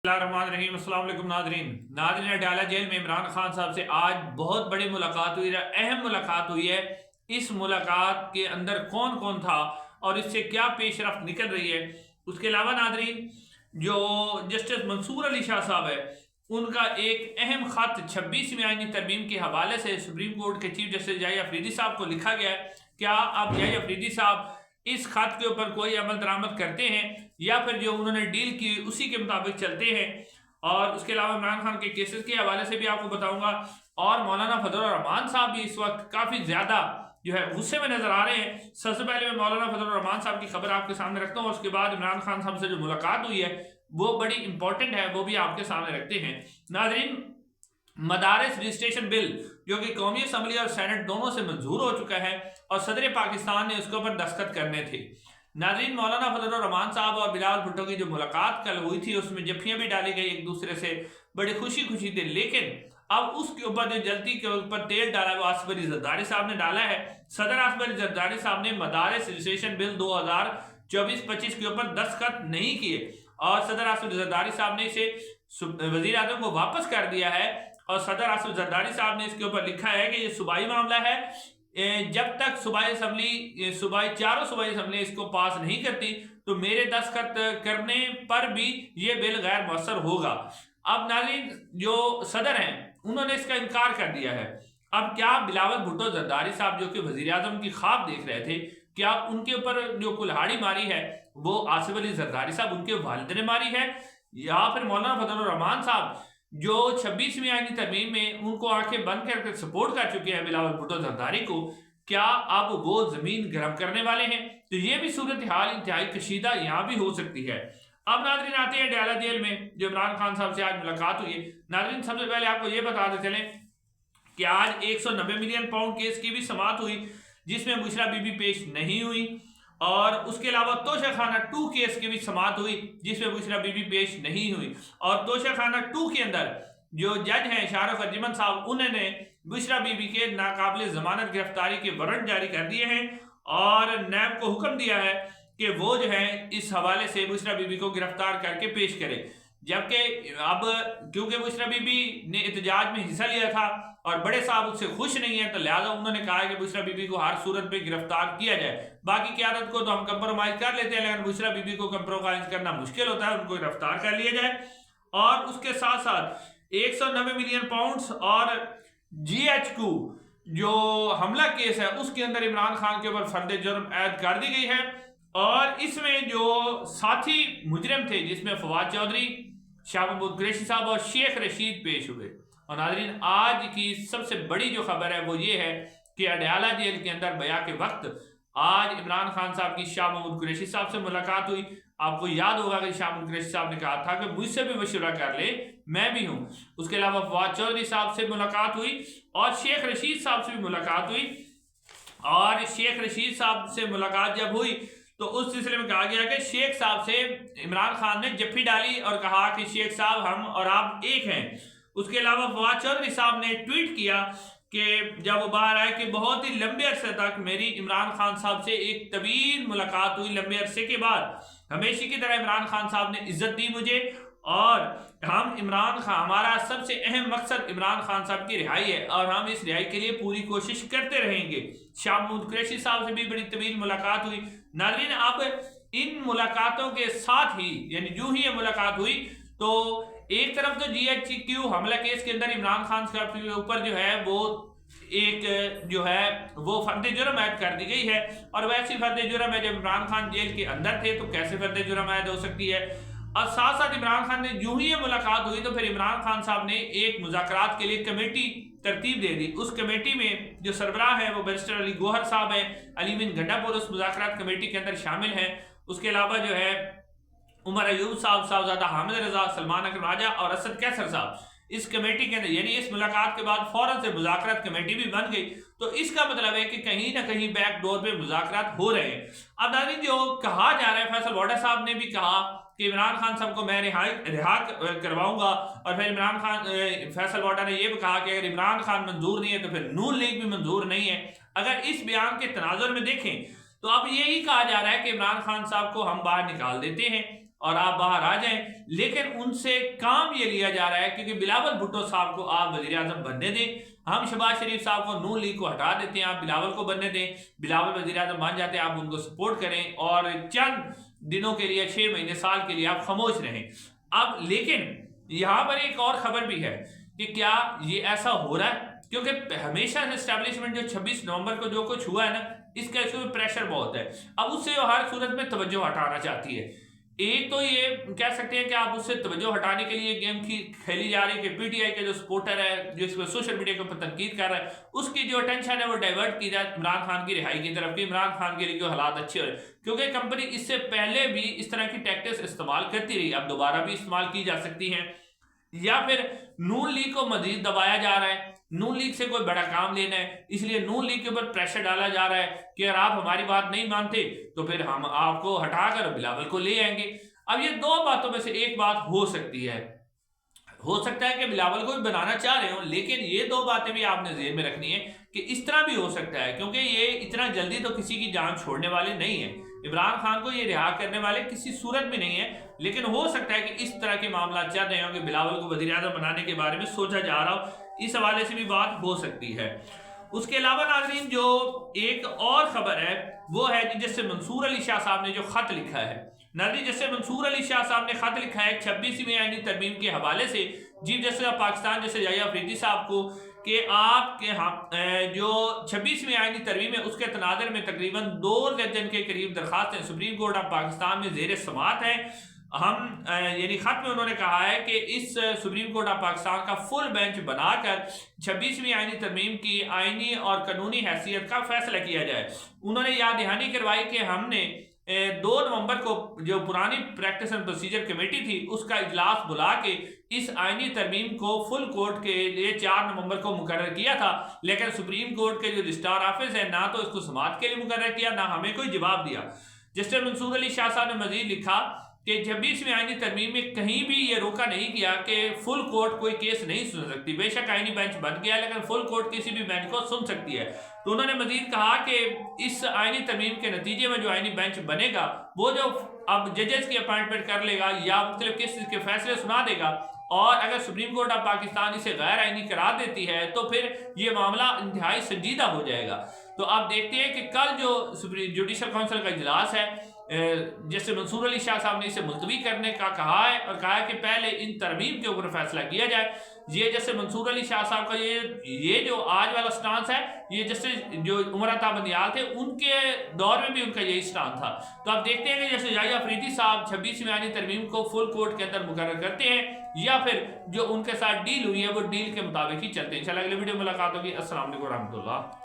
अस्सलाम वालेकुम Nadreen Adala jail में इमरान खान साहब से आज बहुत बड़ी मुलाकात हुई है, अहम मुलाकात हुई है। इस मुलाकात के अंदर कौन कौन था और इससे क्या पेशरफ्त निकल रही है, उसके अलावा नादरीन जो जस्टिस मंसूर अली शाह साहब है उनका एक अहम खत 26वीं आईनी तरमीम के हवाले से सुप्रीम कोर्ट के चीफ जस्टिस जाहिद अफरीदी साहब को लिखा गया है। क्या अब जाहिद अफरीदी साहब इस खत के ऊपर कोई अमल दरामद करते हैं या फिर जो उन्होंने डील की उसी के मुताबिक चलते हैं? और उसके अलावा इमरान खान के केसेस के हवाले से भी आपको बताऊंगा। और मौलाना फजलुर रहमान साहब भी इस वक्त काफ़ी ज़्यादा जो है गुस्से में नजर आ रहे हैं। सबसे पहले मैं मौलाना फजलुर रहमान साहब की खबर आपके सामने रखता हूँ, उसके बाद इमरान खान साहब से जो मुलाकात हुई है वो बड़ी इंपॉर्टेंट है, वो भी आपके सामने रखते हैं। नाज़रीन, मदारिस रजिस्ट्रेशन बिल जो कि कौमी असम्बली और सेनेट दोनों से मंजूर हो चुका है और सदर पाकिस्तान ने उसके ऊपर दस्तखत करने थे। नाज़रीन, मौलाना फजलुर रहमान साहब और बिलावल भुट्टो की जो मुलाकात कल हुई थी उसमें जफ्फियां भी डाली गई एक दूसरे से, बड़ी खुशी खुशी थे। लेकिन अब उसके ऊपर जो जल्दी के ऊपर तेल डाला है वो आसिफ अली जरदारी साहब ने डाला है। सदर आसिफ अली जरदारी साहब ने मदारिस रजिस्ट्रेशन बिल 2024-25 के ऊपर दस्तखत नहीं किए और सदर आसिफ अली जरदारी साहब ने इसे वजीर आज़म को वापस कर दिया है। और सदर आसिफ जरदारी साहब ने इसके ऊपर लिखा है कि ये सूबाई मामला है, जब तक चारों सूबाई असम्बली इसको पास नहीं करती तो मेरे दस्तखत करने पर भी ये बिल गैर मौसर होगा। अब नाज़रीन, जो सदर हैं उन्होंने इसका इनकार कर दिया है। अब क्या बिलावल भुट्टो जरदारी साहब जो कि वजीर आज़म की ख्वाब देख रहे थे, क्या उनके ऊपर जो कुल्हाड़ी मारी है वो आसिफ अली जरदारी साहब उनके वालिद ने मारी है, या फिर मौलाना फजलुर रहमान साहब जो 26वीं आईनी तरमीम में उनको आंखें बंद करके सपोर्ट कर चुके हैं बिलावल भुट्टो जरदारी को, क्या अब वो जमीन गर्म करने वाले हैं? तो ये भी सूरत हाल इंतहाई कशीदा यहाँ भी हो सकती है। अब नाज़रीन आते हैं अडाला जेल में जो इमरान खान साहब से आज मुलाकात हुई है। नाज़रीन, सबसे पहले आपको ये बताते चलें कि आज 190 मिलियन पाउंड केस की भी समाअत हुई जिसमें बुशरा बीबी पेश नहीं हुई। और उसके अलावा तोशाखाना 2 केस की भी समाअत हुई जिसमें बुशरा बीबी पेश नहीं हुई। और तोशाखाना 2 के अंदर जो जज हैं शाहरुख अर्जुमन साहब, उन्होंने बुशरा बीबी के नाकाबिल जमानत गिरफ्तारी के वारंट जारी कर दिए हैं और नैब को हुक्म दिया है कि वो जो है इस हवाले से बुशरा बीबी को गिरफ्तार करके पेश करे। जबकि अब क्योंकि बुशरा बीबी ने एहतजाज में हिस्सा लिया था और बड़े साहब उससे खुश नहीं है, तो लिहाजा उन्होंने कहा है कि बुशरा बीबी को हर सूरत पे गिरफ्तार किया जाए। बाकी क़यादत को तो हम कंप्रोमाइज कर लेते हैं, लेकिन बुशरा बीबी को कंप्रोमाइज करना मुश्किल होता है, उनको गिरफ्तार कर लिया जाए। और उसके साथ साथ 190 मिलियन पाउंड्स और GHQ जो हमला केस है उसके अंदर इमरान खान के ऊपर फर्द जुर्म ऐद कर दी गई है। और इसमें जो साथी मुजरिम थे जिसमें फवाद चौधरी, शाह महमूद कुरैशी साहब और शेख रशीद पेश हुए। और नाज़रीन, आज की सबसे बड़ी जो खबर है वो ये है कि अडयाला जेल के अंदर बया के वक्त आज इमरान खान साहब की शाह महमूद कुरैशी साहब से मुलाकात हुई। आपको याद होगा कि शाह महमूद कुरैशी साहब ने कहा था कि मुझसे भी मशवरा कर ले, मैं भी हूँ। उसके अलावा फवाद चौधरी साहब से मुलाकात हुई और शेख रशीद साहब से भी मुलाकात हुई। और शेख रशीद साहब से मुलाकात जब हुई तो उस सिलसिले में कहा गया कि शेख साहब से इमरान खान ने जफ्फी डाली और कहा कि शेख साहब हम और आप एक हैं। उसके अलावा फवाद चौधरी साहब ने ट्वीट किया कि जब वो बाहर आए कि बहुत ही लंबे अरसे तक मेरी इमरान खान साहब से एक तवील मुलाकात हुई, लंबे अरसे के बाद हमेशा की तरह इमरान खान साहब ने इज्जत दी मुझे और हम हमारा सबसे अहम मकसद इमरान खान साहब की रिहाई है और हम इस रिहाई के लिए पूरी कोशिश करते रहेंगे। शाह महमूद कुरैशी साहब से भी बड़ी तवील मुलाकात हुई। नाज़रीन, अब इन मुलाकातों के साथ ही यानी जो ही ये मुलाकात हुई तो एक तरफ तो GHQ हमला केस के अंदर इमरान खान साहब के ऊपर जो है वो एक जो है वो फर्द जुर्म ऐद कर दी गई है। और वैसी फर्द जुर्म है जब इमरान खान जेल के अंदर थे तो कैसे फर्द जुर्म ऐद हो सकती है। और साथ साथ इमरान खान ने यूं ही ये मुलाकात हुई तो फिर इमरान खान साहब ने एक मुज़ाकरात के लिए कमेटी तरतीब दे दी। उस कमेटी में जो सरबराह है वो बैरिस्टर अली गौहर साहब है, अलीमीन गंडापुर उस मुज़ाकरात कमेटी के अंदर शामिल हैं। उसके अलावा जो है उमर अयूब साहब, साहबजादा हामिद रजा, सलमान अकरम राजा और असद कैसर साहब इस कमेटी के अंदर, यानी इस मुलाकात के बाद फौरन से मुज़ाकरात कमेटी भी बन गई। तो इसका मतलब है कि कहीं ना कहीं बैक डोर पे मुज़ाकरात हो रहे हैं। अब नाज़रीन, जो कहा जा रहा है, फैसल वाडा साहब ने भी कहा कि इमरान खान साहब को मैं रिहा करवाऊंगा और फिर इमरान खान फैसल वाडा ने यह भी कहा कि अगर इमरान खान मंजूर नहीं है तो फिर नून लीग भी मंजूर नहीं है। अगर इस बयान के तनाजुर में देखें तो अब यही कहा जा रहा है कि इमरान खान साहब को हम बाहर निकाल देते हैं اور آپ باہر آ جائیں، لیکن ان سے کام یہ لیا جا رہا ہے کیونکہ بلاول بھٹو صاحب کو آپ وزیر اعظم بننے دیں، ہم شہباز شریف صاحب کو نون لیگ کو ہٹا دیتے ہیں، آپ بلاول کو بننے دیں، بلاول وزیر اعظم بن جاتے ہیں، آپ ان کو سپورٹ کریں اور چند دنوں کے لیے 6 مہینے سال کے لیے آپ خاموش رہیں۔ اب لیکن یہاں پر ایک اور خبر بھی ہے کہ کیا یہ ایسا ہو رہا ہے، کیونکہ ہمیشہ سے اسٹیبلشمنٹ جو 26 نومبر کو جو کچھ ہوا ہے نا، اس کا اس میں پریشر بہت ہے، اب اس سے ہر صورت میں توجہ ہٹانا چاہتی ہے۔ ایک تو یہ کہہ سکتے ہیں کہ آپ اس سے توجہ ہٹانے کے لیے گیم کی کھیلی جا رہی ہے کہ پی ٹی آئی کا جو سپورٹر ہے جو اس میں سوشل میڈیا کے اوپر تنقید کر رہا ہے، اس کی جو اٹینشن ہے وہ ڈائیورٹ کی جائے عمران خان کی رہائی کی طرف، کہ عمران خان کے لیے جو حالات اچھے ہو رہے، کیونکہ کمپنی اس سے پہلے بھی اس طرح کی ٹیکٹکس استعمال کرتی رہی، اب دوبارہ بھی استعمال کی جا سکتی ہیں۔ یا پھر نون لیگ کو مزید دبایا جا رہا ہے، نون لیگ سے کوئی بڑا کام لینا ہے، اس لیے نون لیگ کے اوپر پریشر ڈالا جا رہا ہے کہ اگر آپ ہماری بات نہیں مانتے تو پھر ہم آپ کو ہٹا کر بلاول کو لے آئیں گے۔ اب یہ دو باتوں میں سے ایک بات ہو سکتی ہے، ہو سکتا ہے کہ بلاول کو بھی بنانا چاہ رہے ہوں، لیکن یہ دو باتیں بھی آپ نے ذہن میں رکھنی ہے کہ اس طرح بھی ہو سکتا ہے، کیونکہ یہ اتنا جلدی تو کسی کی جان چھوڑنے والے نہیں ہیں، عمران خان کو یہ رہا کرنے والے کسی صورت میں نہیں ہے، لیکن ہو سکتا ہے کہ اس طرح کے معاملات چل رہے ہوں کہ بلاول کو وزیر اعظم بنانے کے بارے میں سوچا جا رہا ہو، اس حوالے سے بھی بات ہو سکتی ہے۔ اس کے علاوہ ناظرین جو ایک اور خبر ہے وہ ہے جس سے منصور علی شاہ صاحب نے جو خط لکھا ہے، ناظرین جس سے منصور علی شاہ صاحب نے خط لکھا ہے 26ویں آئینی ترمیم کے حوالے سے چیف جسٹس آف پاکستان جیسے یحییٰ افریدی صاحب کو، کہ آپ کے جو 26ویں آئینی ترمیم ہے اس کے تناظر میں تقریباً 2 درجن کے قریب درخواستیں سپریم کورٹ آف پاکستان میں زیر سماعت ہیں۔ ہم یعنی خط میں انہوں نے کہا ہے کہ اس سپریم کورٹ آف پاکستان کا فل بینچ بنا کر 26ویں آئینی ترمیم کی آئینی اور قانونی حیثیت کا فیصلہ کیا جائے۔ انہوں نے یاد دہانی کروائی کہ ہم نے 2 نومبر کو جو پرانی پریکٹس اینڈ پروسیجر کمیٹی تھی اس کا اجلاس بلا کے اس آئینی ترمیم کو فل کورٹ کے لیے 4 نومبر کو مقرر کیا تھا، لیکن سپریم کورٹ کے جو رجسٹرار آفس ہے نہ تو اس کو سماعت کے لیے مقرر کیا نہ ہمیں کوئی جواب دیا۔ جسٹس منصور علی شاہ صاحب نے مزید لکھا کہ 26ویں آئینی ترمیم میں کہیں بھی یہ روکا نہیں کیا کہ فل کورٹ کوئی کیس نہیں سن سکتی، بے شک آئینی بینچ بن گیا لیکن فل کورٹ کسی بھی بینچ کو سن سکتی ہے۔ تو انہوں نے مزید کہا کہ اس آئینی ترمیم کے نتیجے میں جو آئینی بینچ بنے گا وہ جو اب ججز کی اپائنٹمنٹ کر لے گا یا مختلف کیسز کے فیصلے سنا دے گا، اور اگر سپریم کورٹ آف پاکستان اسے غیر آئینی قرار دیتی ہے تو پھر یہ معاملہ انتہائی سنجیدہ ہو جائے گا۔ تو آپ دیکھتے ہیں کہ کل جو جوڈیشل کونسل کا اجلاس ہے جیسے منصور علی شاہ صاحب نے اسے ملتوی کرنے کا کہا ہے اور کہا ہے کہ پہلے ان ترمیم کے اوپر فیصلہ کیا جائے۔ یہ جیسے منصور علی شاہ صاحب کا یہ جو آج والا سٹانس ہے، یہ جیسے جو عمر عطا بندیال تھے ان کے دور میں بھی ان کا یہی سٹانس تھا۔ تو آپ دیکھتے ہیں کہ جیسے یحییٰ افریدی صاحب 26ویں آئینی ترمیم کو فل کورٹ کے اندر مقرر کرتے ہیں یا پھر جو ان کے ساتھ ڈیل ہوئی ہے وہ ڈیل کے مطابق ہی چلتے ہیں۔ انشاءاللہ اگلے ویڈیو ملاقات ہوگی۔ السلام علیکم ورحمۃ اللہ۔